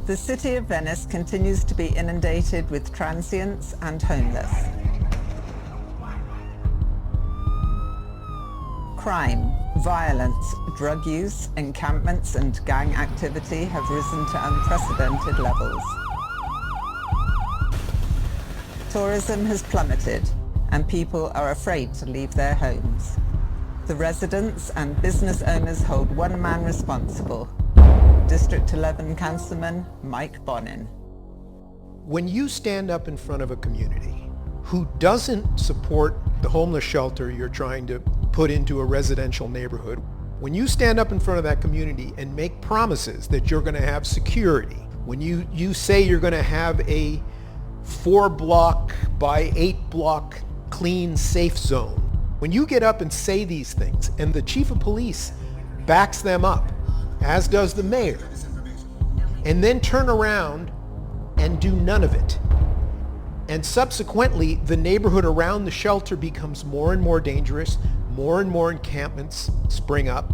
The city of Venice continues to be inundated with transients and homeless. Crime, violence, drug use, encampments and gang activity have risen to unprecedented levels. Tourism has plummeted and people are afraid to leave their homes. The residents and business owners hold one man responsible, District 11 Councilman Mike Bonin. When you stand up in front of a community who doesn't support the homeless shelter you're trying to put into a residential neighborhood, when you stand up in front of that community and make promises that you're going to have security, when you say you're going to have a 4-block by 8-block clean, safe zone, when you get up and say these things and the chief of police backs them up, as does the mayor, and then turn around and do none of it, and subsequently the neighborhood around the shelter becomes more and more dangerous, more and more encampments spring up,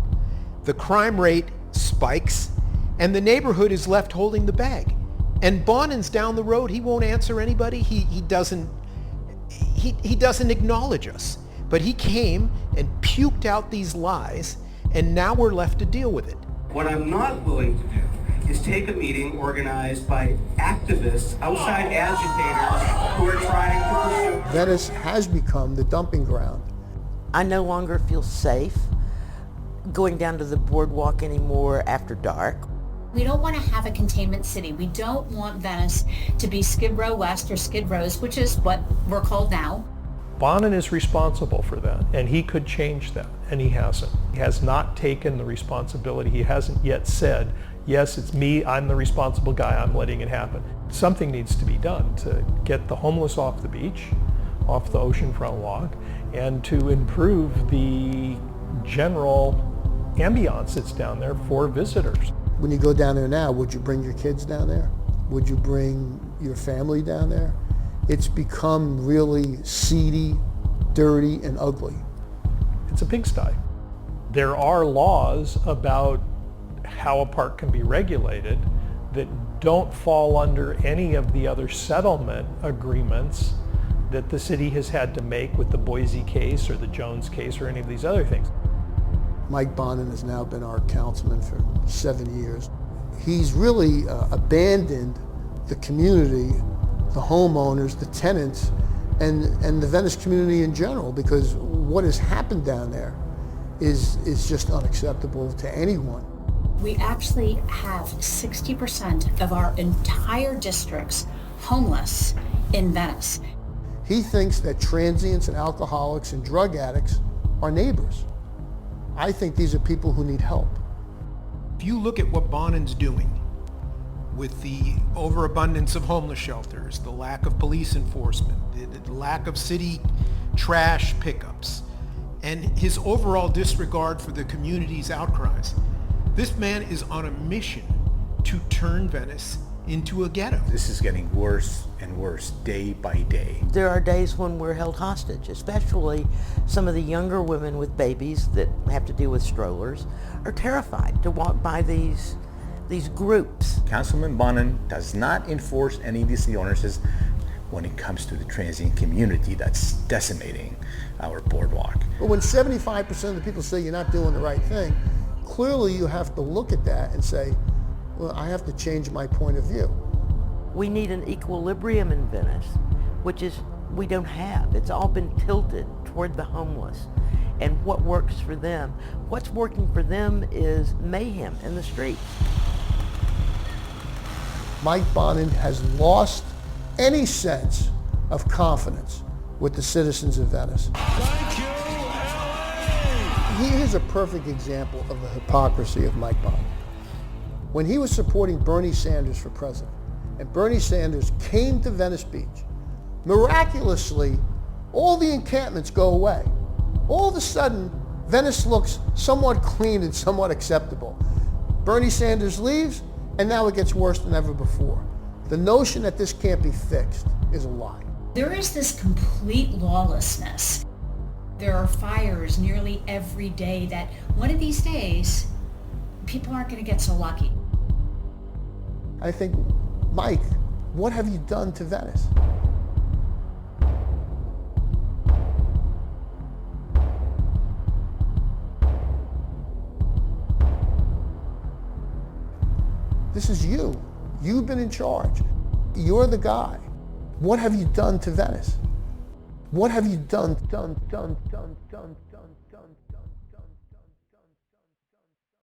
the crime rate spikes, and the neighborhood is left holding the bag. And Bonin's down the road. He won't answer anybody. He doesn't acknowledge us. But he came and puked out these lies, and now we're left to deal with it. What I'm not willing to do is take a meeting organized by activists, outside agitators who are trying to pursue. Venice has become the dumping ground. I no longer feel safe going down to the boardwalk anymore after dark. We don't want to have a containment city. We don't want Venice to be Skid Row West or Skid Rows, which is what we're called now. Bonin is responsible for that, and he could change that, and he hasn't. He has not taken the responsibility. He hasn't yet said, yes, it's me, I'm the responsible guy, I'm letting it happen. Something needs to be done to get the homeless off the beach, off the oceanfront walk, and to improve the general ambiance that's down there for visitors. When you go down there now, would you bring your kids down there? Would you bring your family down there? It's become really seedy, dirty, and ugly. It's a pigsty. There are laws about how a park can be regulated that don't fall under any of the other settlement agreements that the city has had to make with the Boise case or the Jones case or any of these other things. Mike Bonin has now been our councilman for 7 years. He's really abandoned the community, the homeowners, the tenants, and the Venice community in general, because what has happened down there is just unacceptable to anyone. We actually have 60% of our entire districts homeless in Venice. He thinks that transients and alcoholics and drug addicts are neighbors. I think these are people who need help. If you look at what Bonin's doing with the overabundance of homeless shelters, the lack of police enforcement, the lack of city trash pickups, and his overall disregard for the community's outcries, this man is on a mission to turn Venice into a ghetto. This is getting worse and worse day by day. There are days when we're held hostage, especially some of the younger women with babies that have to deal with strollers are terrified to walk by these groups. Councilman Bonin does not enforce any of these ordinances when it comes to the transient community that's decimating our boardwalk. But when 75% of the people say you're not doing the right thing, clearly you have to look at that and say, well, I have to change my point of view. We need an equilibrium in Venice, which is we don't have. It's all been tilted toward the homeless and what works for them. What's working for them is mayhem in the streets. Mike Bonin has lost any sense of confidence with the citizens of Venice. Thank you, LA! Here's a perfect example of the hypocrisy of Mike Bonin. When he was supporting Bernie Sanders for president, and Bernie Sanders came to Venice Beach, miraculously, all the encampments go away. All of a sudden, Venice looks somewhat clean and somewhat acceptable. Bernie Sanders leaves, and now it gets worse than ever before. The notion that this can't be fixed is a lie. There is this complete lawlessness. There are fires nearly every day that one of these days, people aren't going to get so lucky. I think, Mike, what have you done to Venice? This is you. You've been in charge. You're the guy. What have you done to Venice? What have you done?